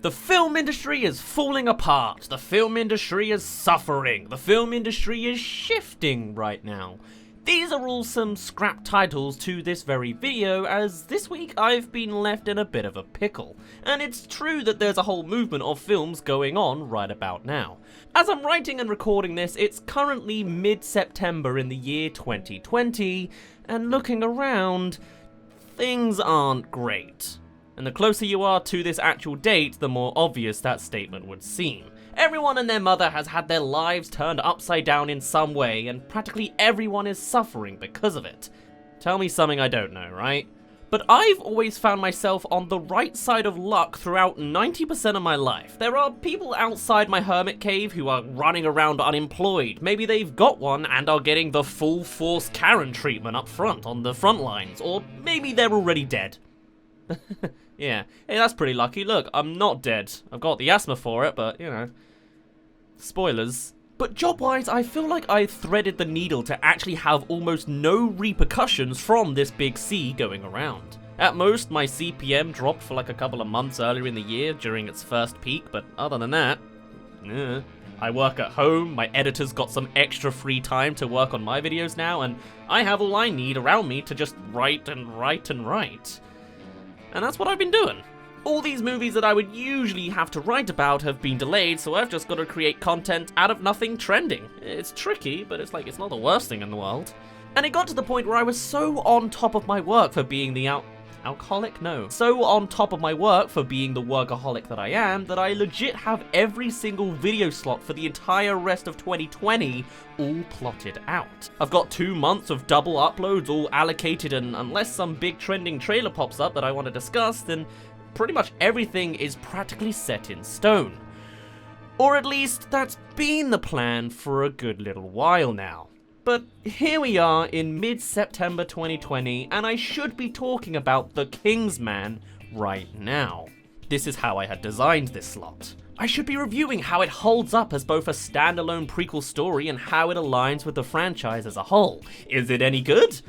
The film industry is falling apart. The film industry is suffering. The film industry is shifting right now. These are all some scrap titles to this very video, as this week I've been left in a bit of a pickle. And it's true that there's a whole movement of films going on right about now. As I'm writing and recording this, it's currently mid-September in the year 2020, and looking around, things aren't great. And the closer you are to this actual date, the more obvious that statement would seem. Everyone and their mother has had their lives turned upside down in some way, and practically everyone is suffering because of it. Tell me something I don't know, right? But I've always found myself on the right side of luck throughout 90% of my life. There are people outside my hermit cave who are running around unemployed. Maybe they've got one and are getting the full force Karen treatment up front on the front lines, or maybe they're already dead. Yeah, hey, that's pretty lucky. Look, I'm not dead. I've got the asthma for it, but, you know, spoilers. But job-wise, I feel like I threaded the needle to actually have almost no repercussions from this big C going around. At most, my CPM dropped for like a couple of months earlier in the year during its first peak, but other than that, I work at home, my editor's got some extra free time to work on my videos now, and I have all I need around me to just write and write and write. And that's what I've been doing. All these movies that I would usually have to write about have been delayed, so I've just got to create content out of nothing trending. It's tricky, but it's not the worst thing in the world. And it got to the point where I was so on top of my work for being the alcoholic? No. So on top of my work for being the workaholic that I am, that I legit have every single video slot for the entire rest of 2020 all plotted out. I've got 2 months of double uploads all allocated, and unless some big trending trailer pops up that I want to discuss, then pretty much everything is practically set in stone. Or at least that's been the plan for a good little while now. But here we are in mid-September 2020, and I should be talking about The Kingsman right now. This is how I had designed this slot. I should be reviewing how it holds up as both a standalone prequel story and how it aligns with the franchise as a whole. Is it any good?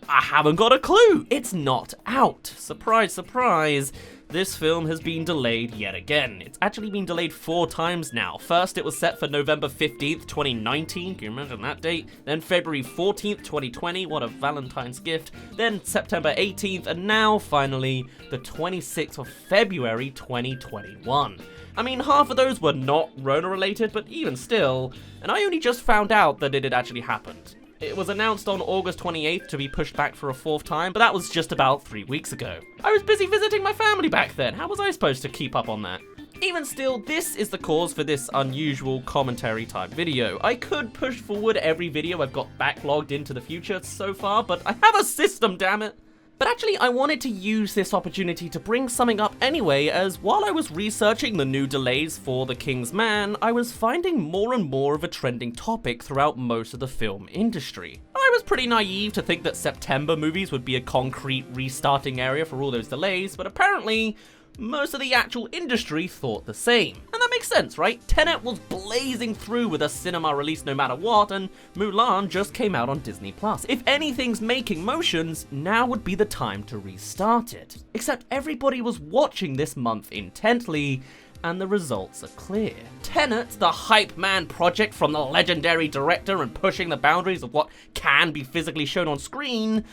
I haven't got a clue. It's not out. Surprise, surprise. This film has been delayed yet again. It's actually been delayed 4 times now. First, it was set for November 15th, 2019. Can you imagine that date? Then February 14th, 2020. What a Valentine's gift. Then September 18th, and now, finally, the 26th of February, 2021. I mean, half of those were not Rona-related, but even still, and I only just found out that it had actually happened. It was announced on August 28th to be pushed back for a 4th time, but that was just about 3 weeks ago. I was busy visiting my family back then. How was I supposed to keep up on that? Even still, this is the cause for this unusual commentary type video. I could push forward every video I've got backlogged into the future so far, but I have a system, damn it. But actually, I wanted to use this opportunity to bring something up anyway, as while I was researching the new delays for The Kingsman, I was finding more and more of a trending topic throughout most of the film industry. I was pretty naive to think that September movies would be a concrete restarting area for all those delays, but apparently, most of the actual industry thought the same. And that makes sense, right? Tenet was blazing through with a cinema release no matter what, and Mulan just came out on Disney+. If anything's making motions, now would be the time to restart it. Except everybody was watching this month intently, and the results are clear. Tenet, the hype man project from the legendary director and pushing the boundaries of what can be physically shown on screen,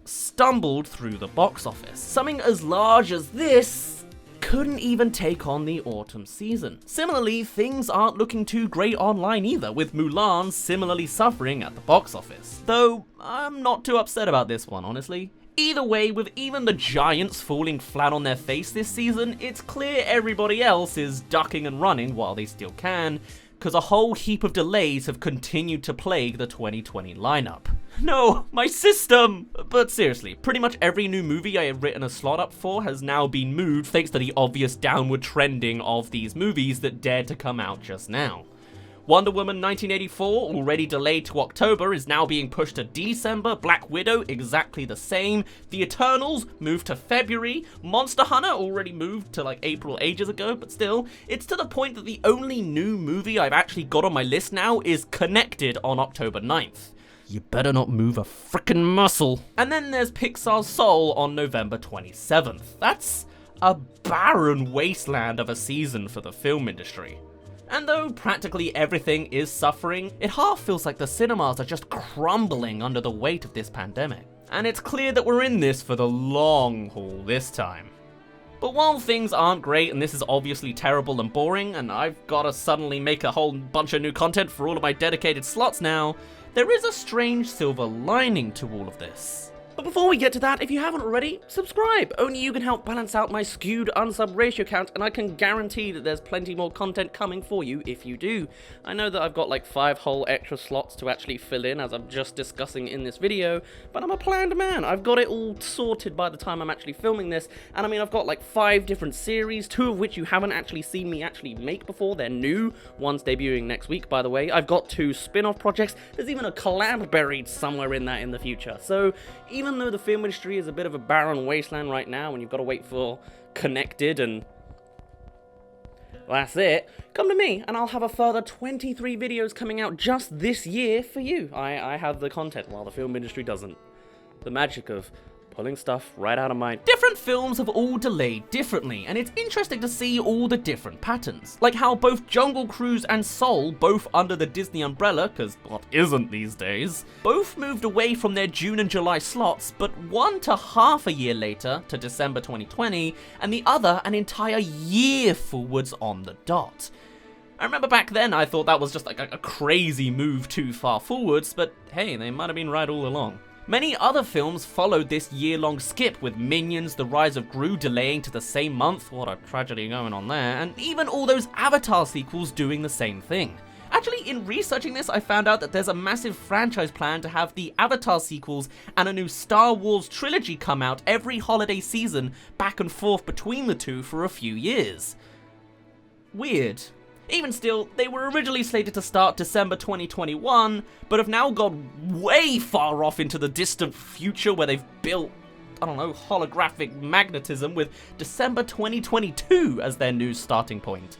stumbled through the box office. Something as large as this couldn't even take on the autumn season. Similarly, things aren't looking too great online either, with Mulan similarly suffering at the box office. Though, I'm not too upset about this one, honestly. Either way, with even the giants falling flat on their face this season, it's clear everybody else is ducking and running while they still can, because a whole heap of delays have continued to plague the 2020 lineup. No, my system! But seriously, pretty much every new movie I have written a slot up for has now been moved thanks to the obvious downward trending of these movies that dared to come out just now. Wonder Woman 1984, already delayed to October, is now being pushed to December. Black Widow, exactly the same. The Eternals, moved to February. Monster Hunter, already moved to like April ages ago, but still, it's to the point that the only new movie I've actually got on my list now is Connected on October 9th. You better not move a frickin' muscle. And then there's Pixar's Soul on November 27th. That's a barren wasteland of a season for the film industry. And though practically everything is suffering, it half feels like the cinemas are just crumbling under the weight of this pandemic. And it's clear that we're in this for the long haul this time. But while things aren't great and this is obviously terrible and boring, and I've gotta suddenly make a whole bunch of new content for all of my dedicated slots now, there is a strange silver lining to all of this. But before we get to that, if you haven't already, subscribe! Only you can help balance out my skewed unsub ratio count, and I can guarantee that there's plenty more content coming for you if you do. I know that I've got like 5 whole extra slots to actually fill in, as I'm just discussing in this video, but I'm a planned man. I've got it all sorted by the time I'm actually filming this, and I mean, I've got like 5 different series, 2 of which you haven't actually seen me actually make before. They're new. One's debuting next week, by the way. I've got 2 spin-off projects. There's even a collab buried somewhere in that in the future. So, even though the film industry is a bit of a barren wasteland right now and you've got to wait for Connected and that's it, come to me and I'll have a further 23 videos coming out just this year for you. I have the content while the film industry doesn't. The magic of pulling stuff right out of my... Different films have all delayed differently, and it's interesting to see all the different patterns. Like how both Jungle Cruise and Soul, both under the Disney umbrella, because what isn't these days, both moved away from their June and July slots, but one to half a year later, to December 2020, and the other an entire year forwards on the dot. I remember back then I thought that was just like a crazy move too far forwards, but hey, they might have been right all along. Many other films followed this year-long skip, with Minions: The Rise of Gru delaying to the same month, what a tragedy going on there, and even all those Avatar sequels doing the same thing. Actually, in researching this, I found out that there's a massive franchise plan to have the Avatar sequels and a new Star Wars trilogy come out every holiday season, back and forth between the two for a few years. Weird. Even still, they were originally slated to start December 2021, but have now gone way far off into the distant future where they've built, I don't know, holographic magnetism with December 2022 as their new starting point.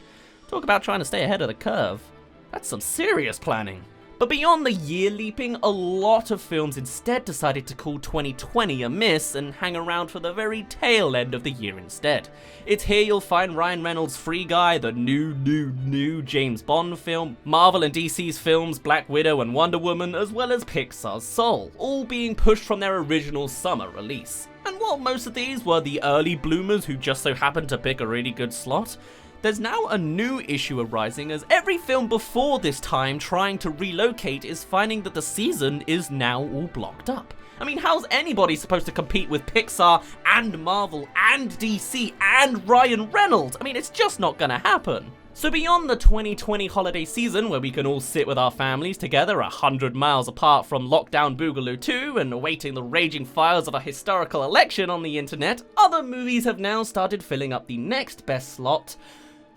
Talk about trying to stay ahead of the curve. That's some serious planning. But beyond the year leaping, a lot of films instead decided to call 2020 a miss and hang around for the very tail end of the year instead. It's here you'll find Ryan Reynolds' Free Guy, the new James Bond film, Marvel and DC's films Black Widow and Wonder Woman, as well as Pixar's Soul, all being pushed from their original summer release. And while most of these were the early bloomers who just so happened to pick a really good slot, there's now a new issue arising as every film before this time trying to relocate is finding that the season is now all blocked up. I mean, how's anybody supposed to compete with Pixar and Marvel and DC and Ryan Reynolds? I mean, it's just not gonna happen. So beyond the 2020 holiday season, where we can all sit with our families together 100 miles apart from Lockdown Boogaloo 2 and awaiting the raging fires of a historical election on the internet, other movies have now started filling up the next best slot,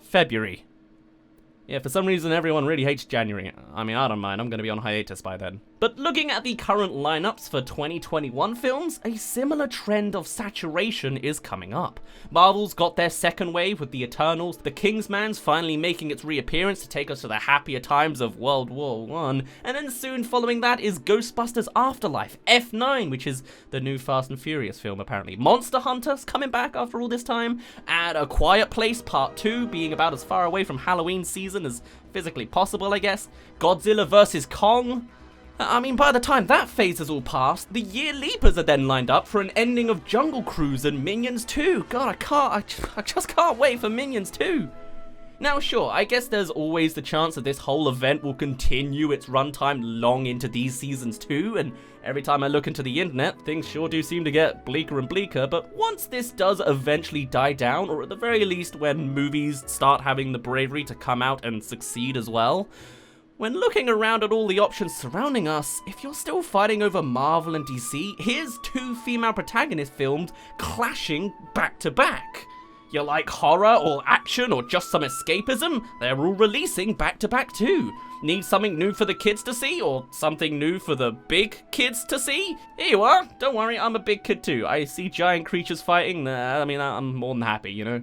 February. Yeah, for some reason everyone really hates January. I mean, I don't mind, I'm gonna be on hiatus by then. But looking at the current lineups for 2021 films, a similar trend of saturation is coming up. Marvel's got their second wave with the Eternals, the Kingsman's finally making its reappearance to take us to the happier times of World War I, and then soon following that is Ghostbusters Afterlife, F9, which is the new Fast and Furious film apparently. Monster Hunter's coming back after all this time, and A Quiet Place Part 2 being about as far away from Halloween season as physically possible, I guess. Godzilla vs. Kong. I mean, by the time that phase is all past, the year leapers are then lined up for an ending of Jungle Cruise and Minions 2. God, I just can't wait for Minions 2. Now sure, I guess there's always the chance that this whole event will continue its runtime long into these seasons too, and every time I look into the internet, things sure do seem to get bleaker and bleaker, but once this does eventually die down, or at the very least when movies start having the bravery to come out and succeed as well, when looking around at all the options surrounding us, if you're still fighting over Marvel and DC, here's 2 female protagonists filmed clashing back to back. You like horror or action or just some escapism? They're all releasing back to back too. Need something new for the kids to see or something new for the big kids to see? Here you are. Don't worry, I'm a big kid too. I see giant creatures fighting. I mean, I'm more than happy, you know.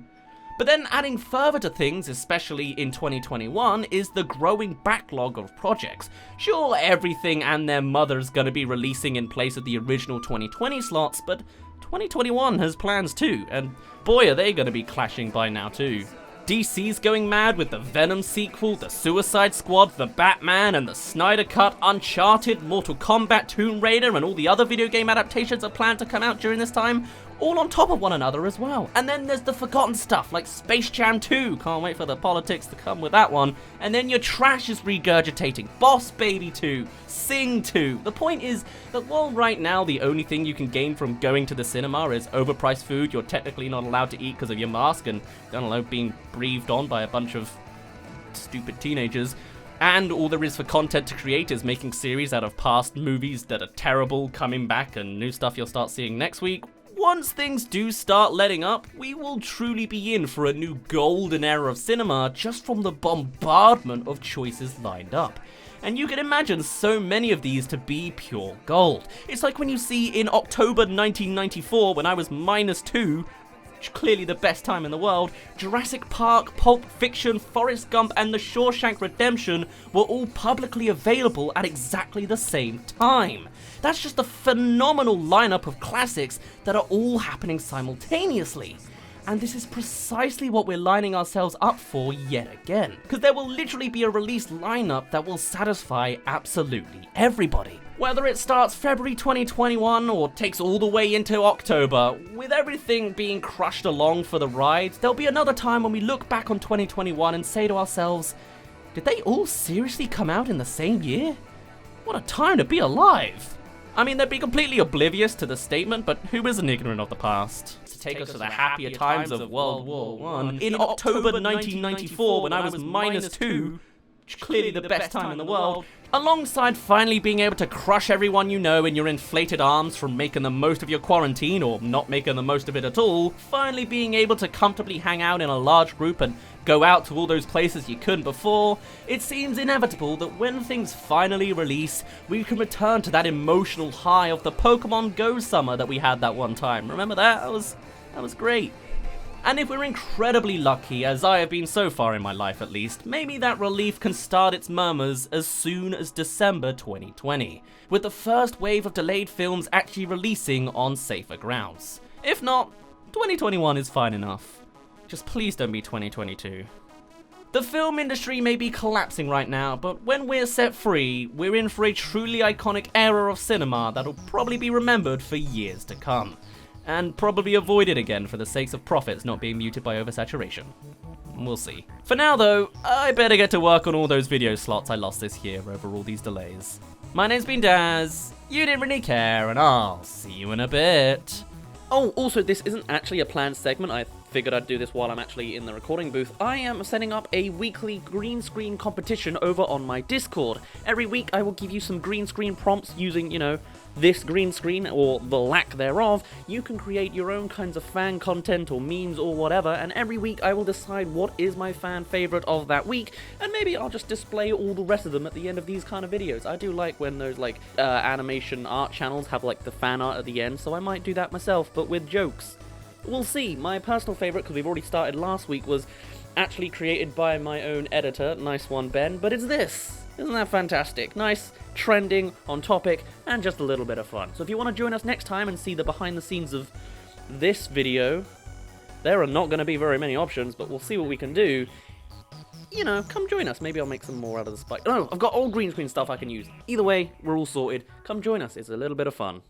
But then adding further to things, especially in 2021, is the growing backlog of projects. Sure, everything and their mother's gonna be releasing in place of the original 2020 slots, but 2021 has plans too, and boy are they gonna be clashing by now too. DC's going mad with the Venom sequel, the Suicide Squad, the Batman, and the Snyder Cut, Uncharted, Mortal Kombat, Tomb Raider, and all the other video game adaptations are planned to come out during this time, all on top of one another as well. And then there's the forgotten stuff like Space Jam 2, can't wait for the politics to come with that one, and then your trash is regurgitating, Boss Baby 2, Sing 2. The point is that while right now the only thing you can gain from going to the cinema is overpriced food you're technically not allowed to eat because of your mask and, I don't know, being breathed on by a bunch of stupid teenagers, and all there is for content to create is making series out of past movies that are terrible coming back and new stuff you'll start seeing next week, once things do start letting up, we will truly be in for a new golden era of cinema just from the bombardment of choices lined up. And you can imagine so many of these to be pure gold. It's like when you see in October 1994, when I was -2, clearly the best time in the world, Jurassic Park, Pulp Fiction, Forrest Gump, and The Shawshank Redemption were all publicly available at exactly the same time. That's just a phenomenal lineup of classics that are all happening simultaneously. And this is precisely what we're lining ourselves up for yet again. Because there will literally be a release lineup that will satisfy absolutely everybody. Whether it starts February 2021 or takes all the way into October, with everything being crushed along for the ride, there'll be another time when we look back on 2021 and say to ourselves, did they all seriously come out in the same year? What a time to be alive! I mean, they'd be completely oblivious to the statement, but who isn't ignorant of the past? To take us to the happier times of World War I, in October 1994 when I was -2, clearly the best time in the world, alongside finally being able to crush everyone you know in your inflated arms from making the most of your quarantine or not making the most of it at all, finally being able to comfortably hang out in a large group and go out to all those places you couldn't before, it seems inevitable that when things finally release, we can return to that emotional high of the Pokemon Go summer that we had that one time. Remember that? That was great. And if we're incredibly lucky, as I have been so far in my life at least, maybe that relief can start its murmurs as soon as December 2020, with the first wave of delayed films actually releasing on safer grounds. If not, 2021 is fine enough. Just please don't be 2022. The film industry may be collapsing right now, but when we're set free, we're in for a truly iconic era of cinema that'll probably be remembered for years to come. And probably avoided again for the sakes of profits not being muted by oversaturation. We'll see. For now though, I better get to work on all those video slots I lost this year over all these delays. My name's been Dazz, you didn't really care, and I'll see you in a bit. Oh, also this isn't actually a planned segment, I figured I'd do this while I'm actually in the recording booth. I am setting up a weekly green screen competition over on my Discord. Every week I will give you some green screen prompts using, you know, this green screen, or the lack thereof. You can create your own kinds of fan content or memes or whatever, and every week I will decide what is my fan favorite of that week, and maybe I'll just display all the rest of them at the end of these kind of videos. I do like when those like animation art channels have like the fan art at the end, so I might do that myself, but with jokes. We'll see. My personal favorite, because we've already started last week, was actually created by my own editor. Nice one, Ben. But it's this. Isn't that fantastic? Nice, trending, on topic, and just a little bit of fun. So if you want to join us next time and see the behind the scenes of this video, there are not going to be very many options, but we'll see what we can do. You know, come join us. Maybe I'll make some more out of the spike. Oh, I've got old green screen stuff I can use. Either way, we're all sorted. Come join us. It's a little bit of fun.